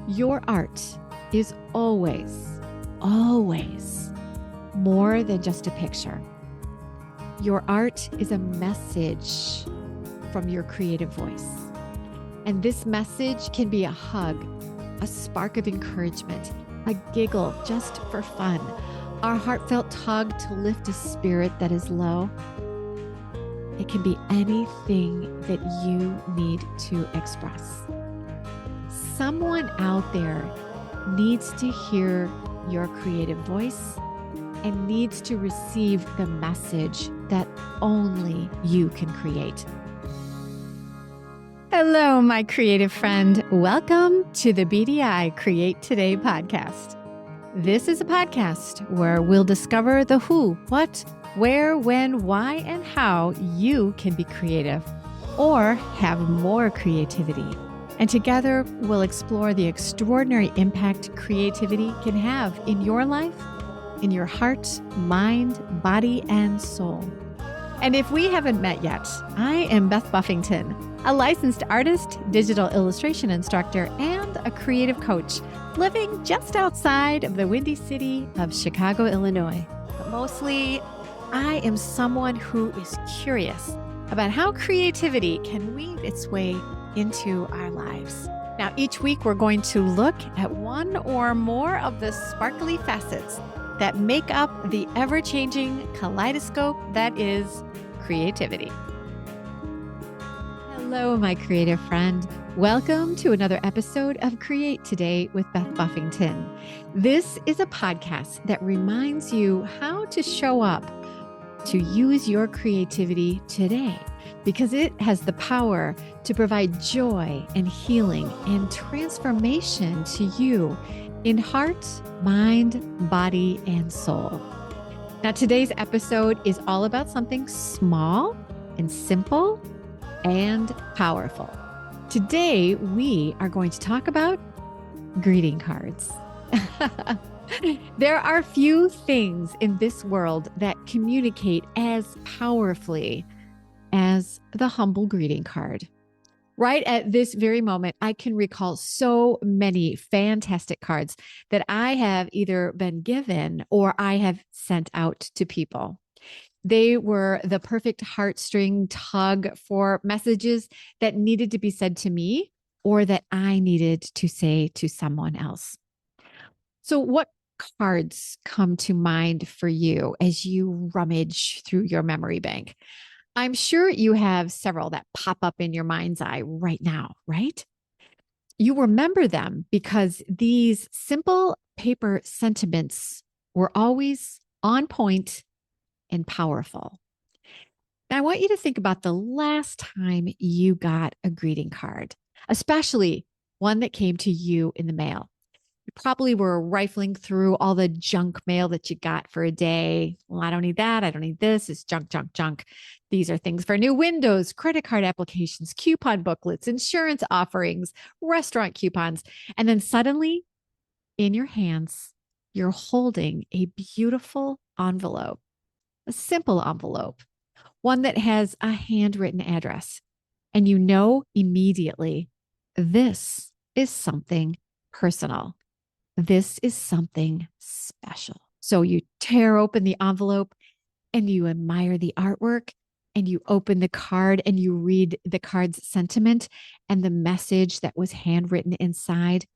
Your art is always, always more than just a picture. Your art is a message from your creative voice. And this message can be a hug, a spark of encouragement, a giggle just for fun, our heartfelt tug to lift a spirit that is low. It can be anything that you need to express. Someone out there needs to hear your creative voice and needs to receive the message that only you can create. Hello, my creative friend. Welcome to the BDI Create.today podcast. This is a podcast where we'll discover the who, what, where, when, why, and how you can be creative or have more creativity. And together, we'll explore the extraordinary impact creativity can have in your life, in your heart, mind, body, and soul. And if we haven't met yet, I am Beth Buffington, a licensed artist, digital illustration instructor, and a creative coach living just outside of the windy city of Chicago, Illinois. But mostly, I am someone who is curious about how creativity can weave its way into our lives. Now, each week we're going to look at one or more of the sparkly facets that make up the ever-changing kaleidoscope that is creativity. Hello, my creative friend. Welcome to another episode of Create Today with Beth Buffington. This is a podcast that reminds you how to show up to use your creativity today, because it has the power to provide joy and healing and transformation to you in heart, mind, body, and soul. Now, today's episode is all about something small and simple and powerful. Today, we are going to talk about greeting cards. There are few things in this world that communicate as powerfully as the humble greeting card. Right at this very moment, I can recall so many fantastic cards that I have either been given or I have sent out to people. They were the perfect heartstring tug for messages that needed to be said to me or that I needed to say to someone else. So what cards come to mind for you as you rummage through your memory bank? I'm sure you have several that pop up in your mind's eye right now, right? You remember them because these simple paper sentiments were always on point and powerful. Now, I want you to think about the last time you got a greeting card, especially one that came to you in the mail. You probably were rifling through all the junk mail that you got for a day. Well, I don't need that. I don't need this. It's junk, junk, junk. These are things for new windows, credit card applications, coupon booklets, insurance offerings, restaurant coupons. And then suddenly in your hands, you're holding a beautiful envelope, a simple envelope, one that has a handwritten address. And you know immediately this is something personal. This is something special. So you tear open the envelope and you admire the artwork and you open the card and you read the card's sentiment and the message that was handwritten inside.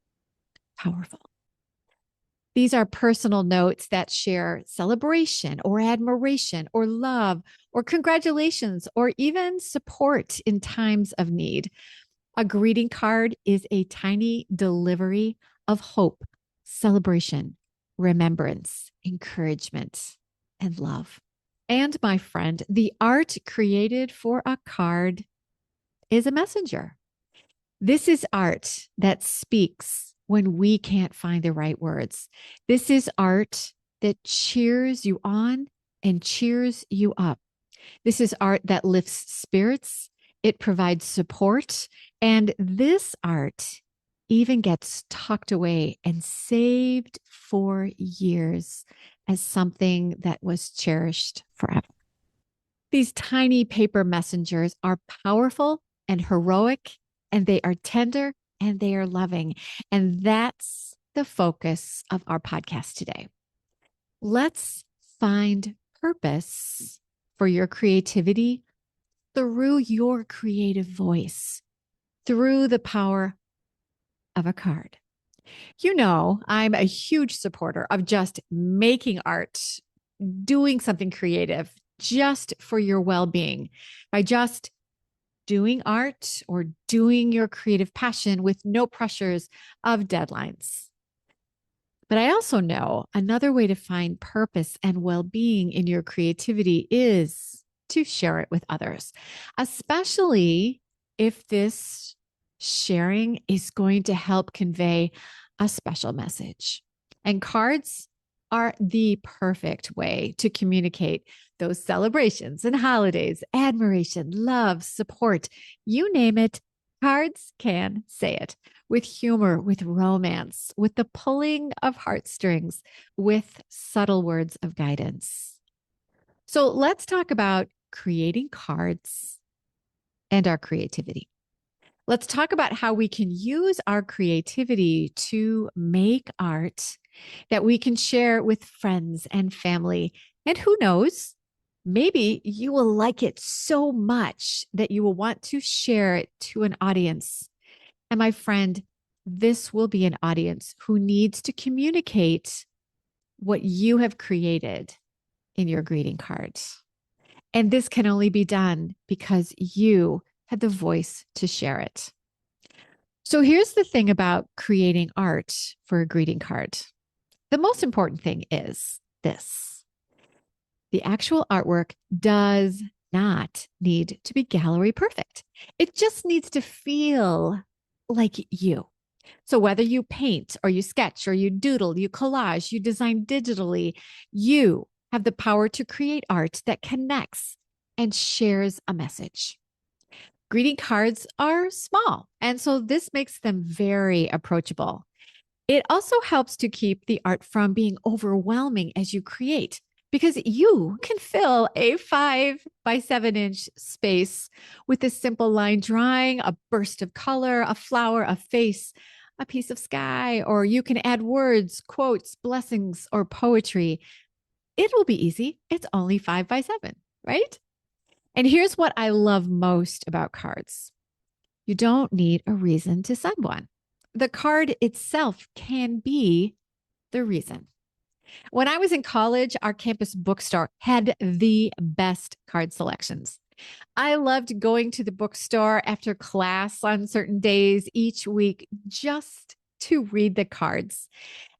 Powerful. These are personal notes that share celebration or admiration or love or congratulations or even support in times of need. A greeting card is a tiny delivery of hope, celebration, remembrance, encouragement, and love. And my friend, the art created for a card is a messenger. This is art that speaks when we can't find the right words. This is art that cheers you on and cheers you up. This is art that lifts spirits. It provides support. And this art even gets tucked away and saved for years as something that was cherished forever. These tiny paper messengers are powerful and heroic, and they are tender and they are loving. And that's the focus of our podcast today. Let's find purpose for your creativity through your creative voice, through the power of a card. You know, I'm a huge supporter of just making art, doing something creative just for your well-being. By just doing art or doing your creative passion with no pressures of deadlines. But I also know another way to find purpose and well-being in your creativity is to share it with others, especially if this sharing is going to help convey a special message. And cards are the perfect way to communicate those celebrations and holidays, admiration, love, support, you name it. Cards can say it with humor, with romance, with the pulling of heartstrings, with subtle words of guidance. So let's talk about creating cards and our creativity. Let's talk about how we can use our creativity to make art that we can share with friends and family. And who knows, maybe you will like it so much that you will want to share it to an audience. And my friend, this will be an audience who needs to communicate what you have created in your greeting cards. And this can only be done because you had the voice to share it. So here's the thing about creating art for a greeting card. The most important thing is this: the actual artwork does not need to be gallery perfect. It just needs to feel like you. So whether you paint or you sketch or you doodle, you collage, you design digitally, you have the power to create art that connects and shares a message. Greeting cards are small, and so this makes them very approachable. It also helps to keep the art from being overwhelming as you create, because you can fill a 5 by 7 inch space with a simple line drawing, a burst of color, a flower, a face, a piece of sky, or you can add words, quotes, blessings, or poetry. It will be easy. It's only 5 by 7, right? And here's what I love most about cards. You don't need a reason to send one. The card itself can be the reason. When I was in college, our campus bookstore had the best card selections. I loved going to the bookstore after class on certain days each week just to read the cards.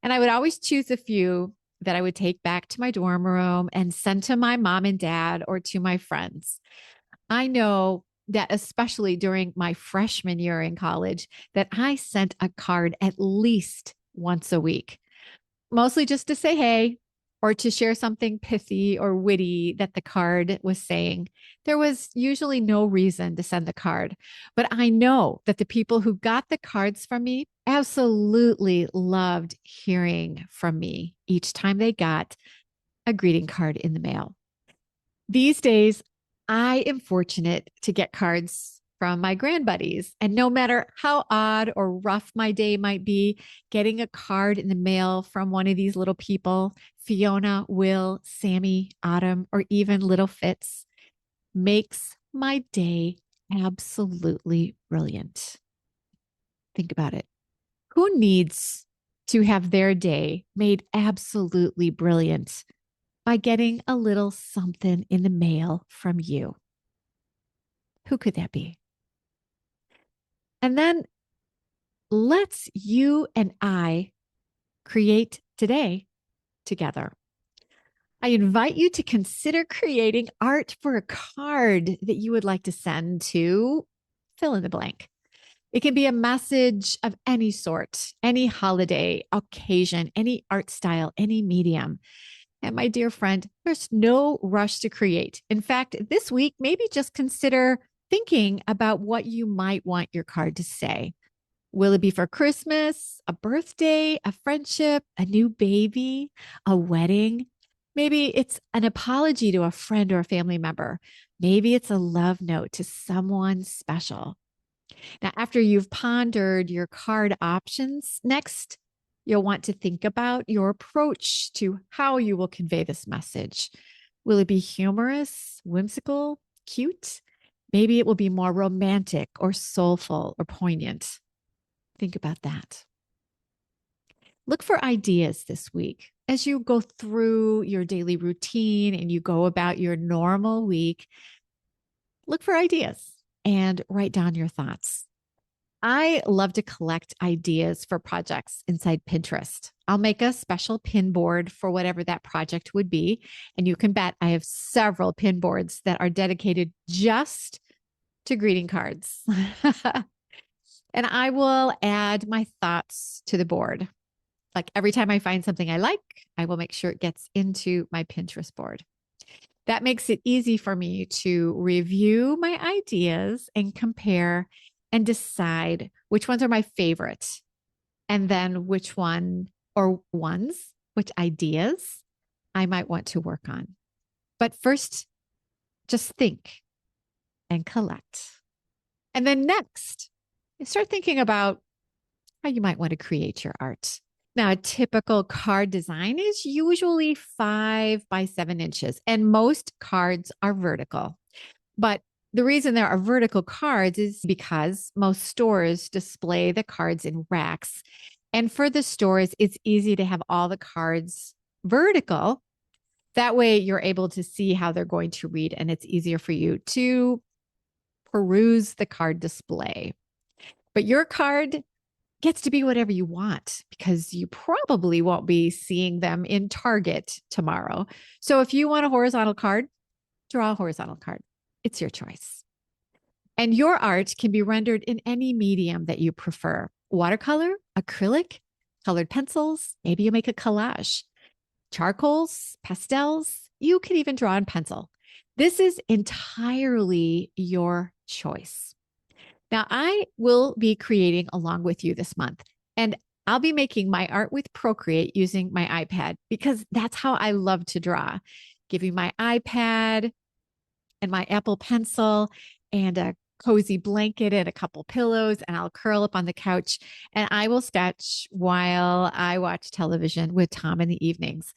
And I would always choose a few that I would take back to my dorm room and send to my mom and dad or to my friends. I know that especially during my freshman year in college, that I sent a card at least once a week, mostly just to say hey or to share something pithy or witty that the card was saying. There was usually no reason to send the card, but I know that the people who got the cards from me absolutely loved hearing from me each time they got a greeting card in the mail. These days, I am fortunate to get cards from my grandbuddies. And no matter how odd or rough my day might be, getting a card in the mail from one of these little people, Fiona, Will, Sammy, Autumn, or even little Fitz, makes my day absolutely brilliant. Think about it. Who needs to have their day made absolutely brilliant by getting a little something in the mail from you? Who could that be? And then let's you and I create today together. I invite you to consider creating art for a card that you would like to send to fill in the blank. It can be a message of any sort, any holiday, occasion, any art style, any medium. And my dear friend, there's no rush to create. In fact, this week, maybe just consider thinking about what you might want your card to say. Will it be for Christmas, a birthday, a friendship, a new baby, a wedding? Maybe it's an apology to a friend or a family member. Maybe it's a love note to someone special. Now, after you've pondered your card options, next, you'll want to think about your approach to how you will convey this message. Will it be humorous, whimsical, cute? Maybe it will be more romantic or soulful or poignant. Think about that. Look for ideas this week as you go through your daily routine and you go about your normal week. Look for ideas and write down your thoughts. I love to collect ideas for projects inside Pinterest. I'll make a special pin board for whatever that project would be. And you can bet I have several pin boards that are dedicated just to greeting cards. And I will add my thoughts to the board. Like every time I find something I like, I will make sure it gets into my Pinterest board. That makes it easy for me to review my ideas and compare and decide which ones are my favorite, and then which one or ones, which ideas I might want to work on. But first, just think and collect. And then next, you start thinking about how you might want to create your art. Now, a typical card design is usually 5 by 7 inches, and most cards are vertical. But the reason there are vertical cards is because most stores display the cards in racks. And for the stores, it's easy to have all the cards vertical. That way, you're able to see how they're going to read, and it's easier for you to peruse the card display. But your card gets to be whatever you want because you probably won't be seeing them in Target tomorrow. So if you want a horizontal card, draw a horizontal card. It's your choice. And your art can be rendered in any medium that you prefer: watercolor, acrylic, colored pencils. Maybe you make a collage, charcoals, pastels. You can even draw in pencil. This is entirely your choice. Now, I will be creating along with you this month, and I'll be making my art with Procreate using my iPad because that's how I love to draw. Giving my iPad and my Apple Pencil and a cozy blanket and a couple pillows, and I'll curl up on the couch and I will sketch while I watch television with Tom in the evenings.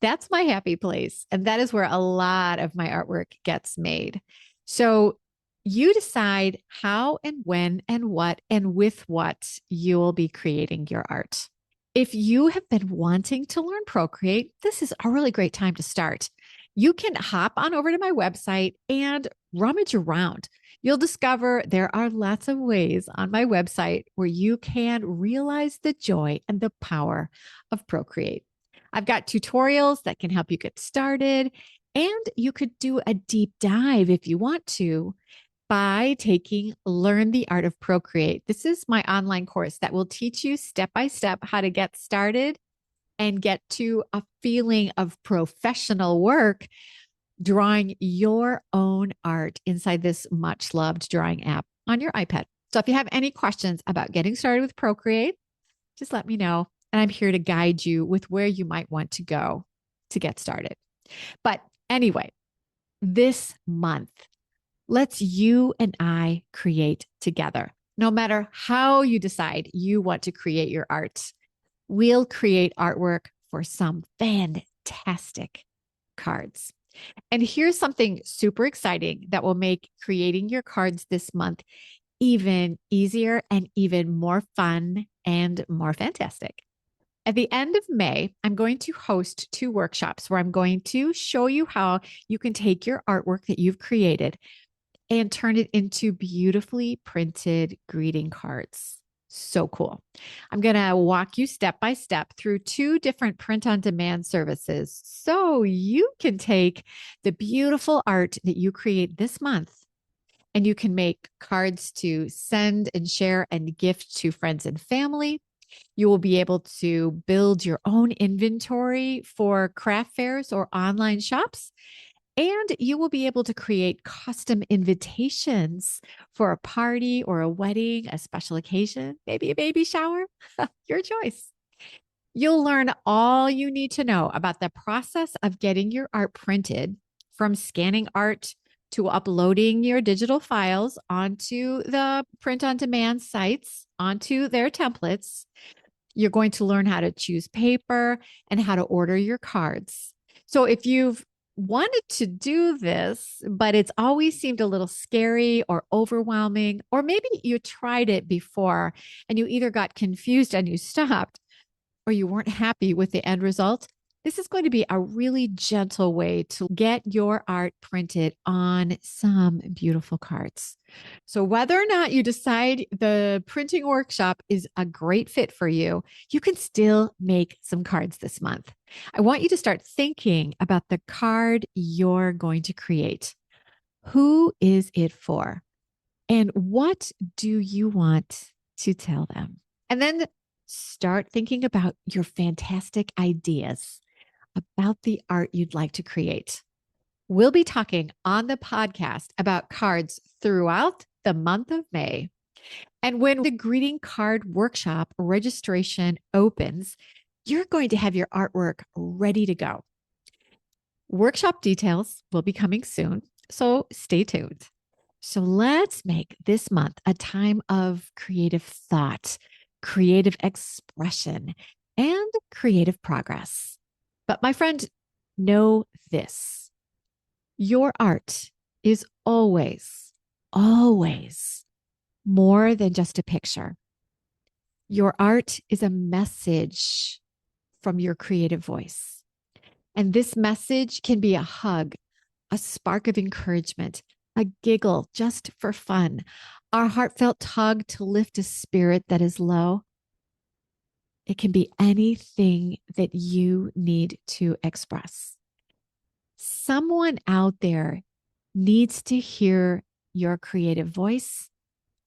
That's my happy place. And that is where a lot of my artwork gets made. So you decide how and when and what and with what you will be creating your art. If you have been wanting to learn Procreate, this is a really great time to start. You can hop on over to my website and rummage around. You'll discover there are lots of ways on my website where you can realize the joy and the power of Procreate. I've got tutorials that can help you get started, and you could do a deep dive if you want to by taking Learn the Art of Procreate. This is my online course that will teach you step by step how to get started and get to a feeling of professional work drawing your own art inside this much loved drawing app on your iPad. So if you have any questions about getting started with Procreate, just let me know. And I'm here to guide you with where you might want to go to get started. But anyway, this month, let's you and I create together. No matter how you decide you want to create your art, we'll create artwork for some fantastic cards. And here's something super exciting that will make creating your cards this month even easier and even more fun and more fantastic. At the end of May, I'm going to host 2 workshops where I'm going to show you how you can take your artwork that you've created and turn it into beautifully printed greeting cards. So cool. I'm going to walk you step by step through 2 different print on demand services so you can take the beautiful art that you create this month and you can make cards to send and share and gift to friends and family. You will be able to build your own inventory for craft fairs or online shops. And you will be able to create custom invitations for a party or a wedding, a special occasion, maybe a baby shower, your choice. You'll learn all you need to know about the process of getting your art printed, from scanning art to uploading your digital files onto the print on demand sites, onto their templates. You're going to learn how to choose paper and how to order your cards. So if you've wanted to do this, but it's always seemed a little scary or overwhelming, or maybe you tried it before and you either got confused and you stopped, or you weren't happy with the end result, this is going to be a really gentle way to get your art printed on some beautiful cards. So whether or not you decide the printing workshop is a great fit for you, you can still make some cards this month. I want you to start thinking about the card you're going to create. Who is it for? And what do you want to tell them? And then start thinking about your fantastic ideas about the art you'd like to create. We'll be talking on the podcast about cards throughout the month of May. And when the greeting card workshop registration opens, you're going to have your artwork ready to go. Workshop details will be coming soon, so stay tuned. So let's make this month a time of creative thought, creative expression, and creative progress. But my friend, know this. Your art is always, always more than just a picture. Your art is a message from your creative voice. And this message can be a hug, a spark of encouragement, a giggle just for fun, our heartfelt tug to lift a spirit that is low. It can be anything that you need to express. Someone out there needs to hear your creative voice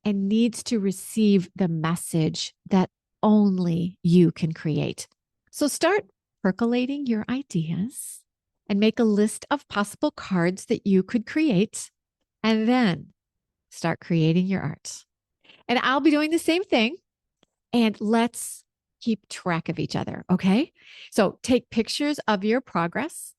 and needs to receive the message that only you can create. So start percolating your ideas and make a list of possible cards that you could create, and then start creating your art. And I'll be doing the same thing. And let's keep track of each other, okay? So take pictures of your progress,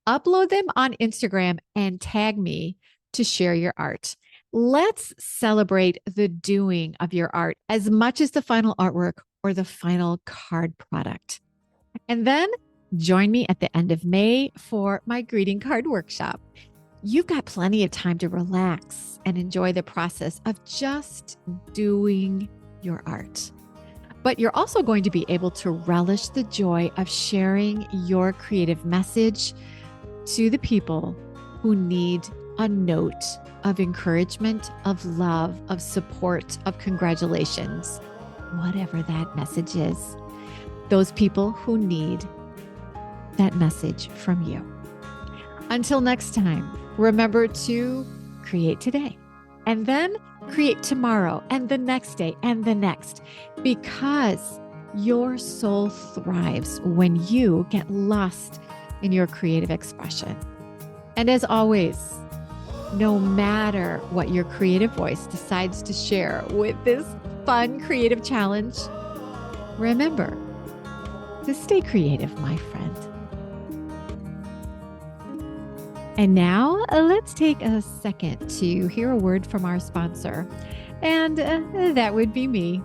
upload them on Instagram, and tag me to share your art. Let's celebrate the doing of your art as much as the final artwork or the final card product. And then join me at the end of May for my greeting card workshop. You've got plenty of time to relax and enjoy the process of just doing your art. But you're also going to be able to relish the joy of sharing your creative message to the people who need a note of encouragement, of love, of support, of congratulations, whatever that message is. Those people who need that message from you. Until next time, remember to create today, and then create tomorrow, and the next day, and the next, because your soul thrives when you get lost in your creative expression. And as always, no matter what your creative voice decides to share with this fun creative challenge, remember to stay creative, my friend. And now let's take a second to hear a word from our sponsor, and that would be me.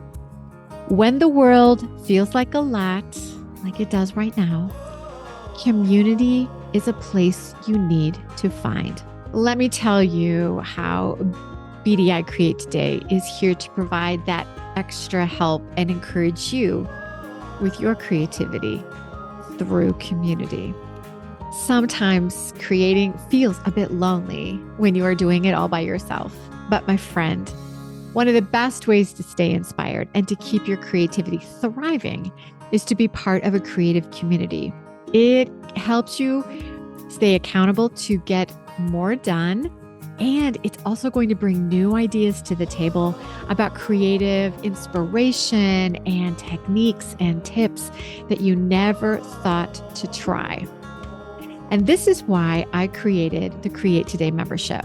When the world feels like a lot, like it does right now, community is a place you need to find. Let me tell you how BDI Create Today is here to provide that extra help and encourage you with your creativity through community. Sometimes creating feels a bit lonely when you are doing it all by yourself. But my friend, one of the best ways to stay inspired and to keep your creativity thriving is to be part of a creative community. It helps you stay accountable to get more done. And it's also going to bring new ideas to the table about creative inspiration and techniques and tips that you never thought to try. And this is why I created the Create Today membership.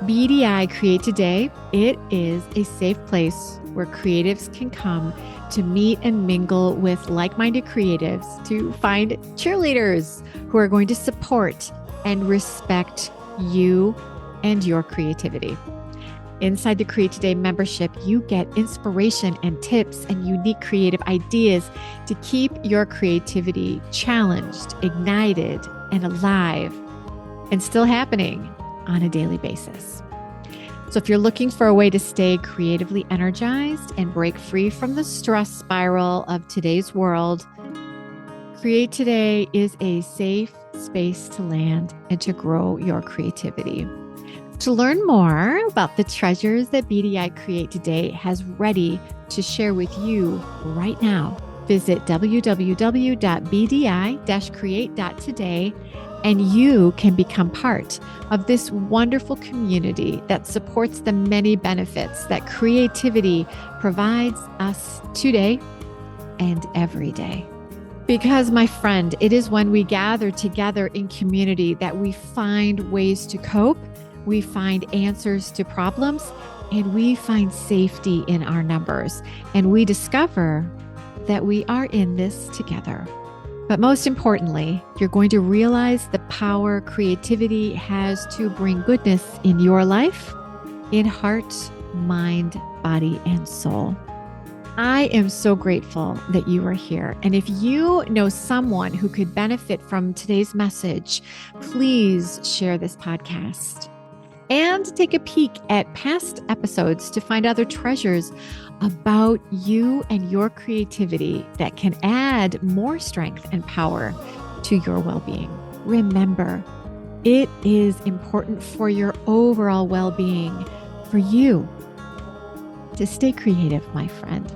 BDI Create Today, it is a safe place where creatives can come to meet and mingle with like-minded creatives, to find cheerleaders who are going to support and respect you and your creativity. Inside the Create Today membership, you get inspiration and tips and unique creative ideas to keep your creativity challenged, ignited, and alive, and still happening on a daily basis. So if you're looking for a way to stay creatively energized and break free from the stress spiral of today's world, Create Today is a safe space to land and to grow your creativity. To learn more about the treasures that BDI Create Today has ready to share with you right now, visit www.bdi-create.today, and you can become part of this wonderful community that supports the many benefits that creativity provides us today and every day. Because, my friend, it is when we gather together in community that we find ways to cope, we find answers to problems, and we find safety in our numbers. And we discover that we are in this together. But most importantly, you're going to realize the power creativity has to bring goodness in your life, in heart, mind, body, and soul. I am so grateful that you are here. And if you know someone who could benefit from today's message, please share this podcast. And take a peek at past episodes to find other treasures about you and your creativity that can add more strength and power to your well-being. Remember, it is important for your overall well-being for you to stay creative, my friend.